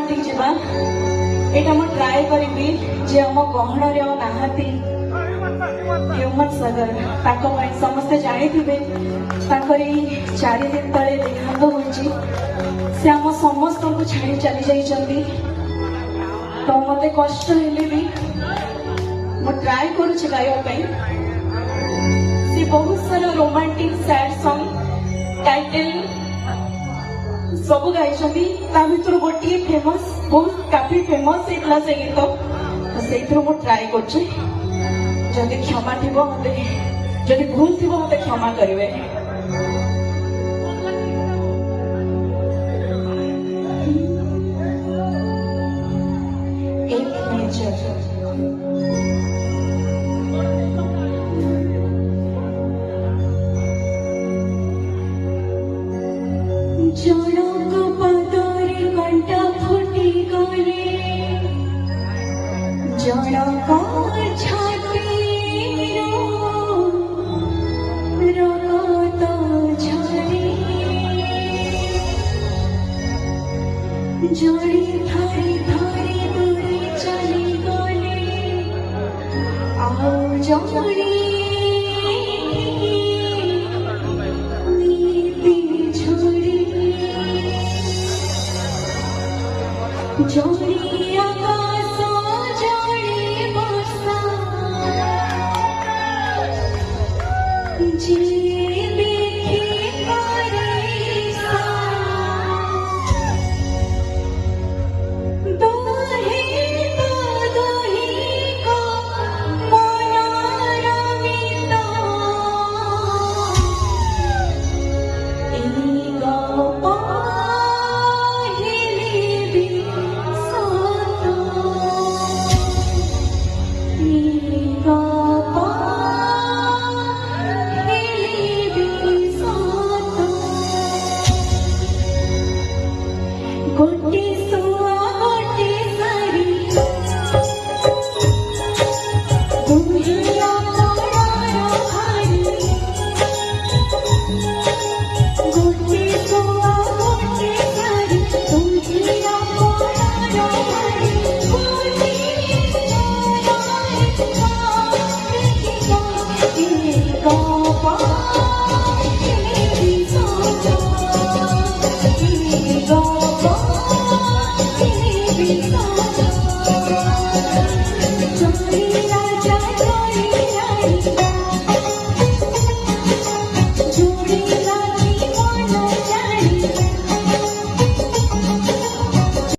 Romantic जीवा एटा मो try करी जे आम गहन नाहाती ह्यूमन सागर समस्ते जानी थे 4 दिन तले देहांत होची से आम समस्त को छाड़ी चली जाइछंती तो मते कष्ट हेले भी मो ट्राई करूछि गाइबा पई से बहुत सारा रोमांटिक सैड सॉन्ग टाइटल सब गाई भर गोटे फेमस बहुत काफी फेमस होता से गीत तो से ट्राए कर क्षमा थी मत जदि भूल थी मत क्षमा करेंगे। जनक पदरे कंटा फुटी गले जनक छाती रगत झरे जड़ी धरी धरी दूरी चली गले आओ जड़ी जोड़ी आकाश जोड़ी बरसा जी देखी परिसा दोहे को मना रविता गोटे